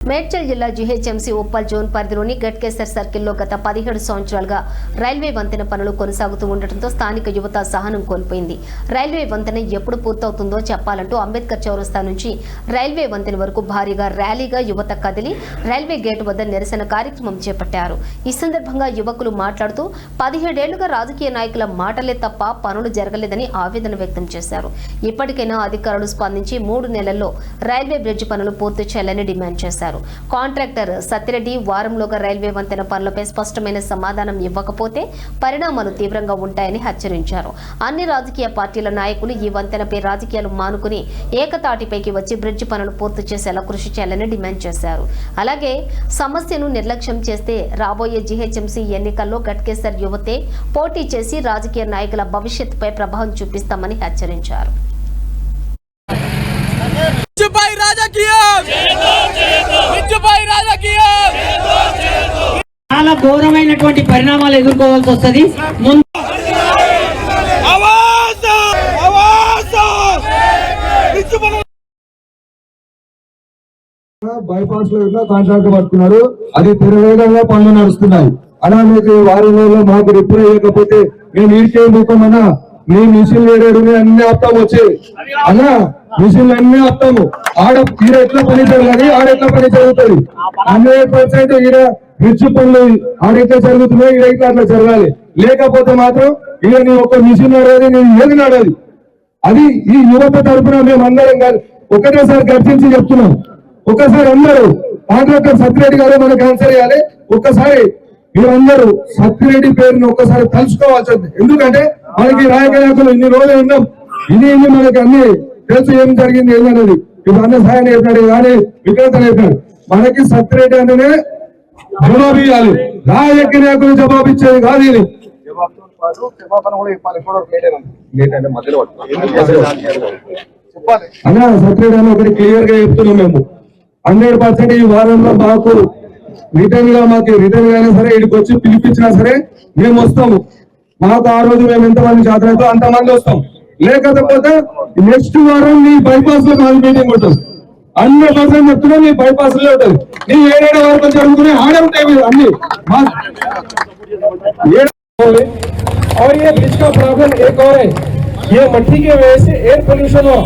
మేడ్చల్ జిల్లా GHMC Uppal zone పరిధిలోని గట్కేసర్ సర్కిల్లో గత 17 సంవత్సరాలుగా రైల్వే వంతెన పనులు కొనసాగుతూ ఉండటంతో స్థానిక యువత సహనం కోల్పోయింది. రైల్వే వంతెన ఎప్పుడు పూర్తవుతుందో చెప్పాలంటూ అంబేద్కర్ చౌరస్తా నుంచి రైల్వే వంతెన వరకు భారీగా ర్యాలీగా యువత కదిలి రైల్వే గేటు వద్ద నిరసన కార్యక్రమం చేపట్టారు. ఈ సందర్భంగా యువకులు మాట్లాడుతూ 17 ఏళ్లుగా రాజకీయ నాయకుల మాటలే తప్ప పనులు జరగలేదని ఆవేదన వ్యక్తం చేశారు. ఇప్పటికైనా అధికారులు స్పందించి 3 నెలల్లో రైల్వే బ్రిడ్జ్ పనులు పూర్తి చేయాలని డిమాండ్ చేశారు. కాంట్రాక్టర్ సత్యరెడ్డి వారంలోగా రైల్వే వంతెన పనులపై స్పష్టమైన సమాధానం ఇవ్వకపోతే పరిణామాలు తీవ్రంగా ఉంటాయని హెచ్చరించారు. అన్ని రాజకీయ పార్టీల నాయకులు ఈ వంతెనపై రాజకీయాలు మానుకుని ఏకతాటిపైకి వచ్చి బ్రిడ్జ్ పనులు పూర్తి చేసేలా కృషి చేయాలని డిమాండ్ చేశారు. అలాగే సమస్యను నిర్లక్ష్యం చేస్తే రాబోయే జీహెచ్ఎంసీ ఎన్నికల్లో గట్కేసర్ యువతే పోటీ చేసి రాజకీయ నాయకుల భవిష్యత్తుపై ప్రభావం చూపిస్తామని హెచ్చరించారు. చాలా ఘోరమైనటువంటి పరిణామాలు ఎదుర్కోవాల్సి వస్తుంది. బైపాస్ లో ఇట్లా కాంట్రాక్ట్ పట్టుకున్నారు, అది తిరవేగంగా పనులు నడుస్తున్నాయి. అలా మీకు వారం రోజుల్లో మాకు రిప్లై ఇవ్వకపోతే మేము ఈడికే పోతామన్నా మీ మిషన్ వేరేడు అన్ని ఆపుతాము. వచ్చి అన్నా మిషన్లు అన్ని ఆపుతాము. ఈడ ఎట్లా పని జరగాలి, ఆడెట్లా పని జరుగుతుంది. 100% ఈడ బ్రిడ్జ్ పనులు ఆడెట్లా జరుగుతున్నాయి, ఈడ ఇట్లా అట్లా జరగాలి. లేకపోతే మాత్రం ఇక నీ ఒక్క మిషన్ నడవది, నేను ఏది నడవది. అది ఈ యువత తరఫున మేము అందరం కాదు ఒకటేసారి గర్జించి చెప్తున్నాం. ఒక్కసారి అందరూ కాంట్రాక్టర్ సత్యరెడ్డి గారు మనకు ఆన్సర్ చేయాలి. ఒక్కసారి మీరందరూ సత్యరెడ్డి పేరుని ఒక్కసారి తలుచుకోవాల్సి. ఎందుకంటే మనకి రాజకీయ నాయకులు ఇన్ని రోజులు ఉన్నాం, ఇది మనకి అన్ని తెలుసు ఏం జరిగింది ఏంటనేది. ఇప్పుడు అన్న సాయం చెప్పాడు కానీ విక్రేత చెప్పాడు. మనకి సత్యరెడ్డి అంటేనే జవాబు ఇవ్వాలి, రాజకీయ నాయకులు జవాబు ఇచ్చేది కాదు. ఇది అన్న సత్యరెడ్డి అని ఒకటి క్లియర్ గా చెప్తున్నాం. మేము 100% ఈ వారంలో మాకు రిటర్న్ గా అయినా సరే ఇక్కడికి వచ్చి పిలిపించినా సరే మేము వస్తాము. మాకు ఆ రోజు మేము ఎంతమంది చేతనైతే అంతమంది వస్తాం. లేకపోతే నెక్స్ట్ వారం నీ బైపాస్ లో మాది మీటింగ్ ఉంటుంది. 100% చెప్తున్నా నీ బైపాస్ లో ఉంటుంది. నీ 7 వరకు జరుగుతున్నాయి, ఆడే ఉంటాయి అన్ని. और ये ब्रिज का प्रॉब्लम एक और है, ये मट्टी की वजह से एयर पोल्यूशन हुआ।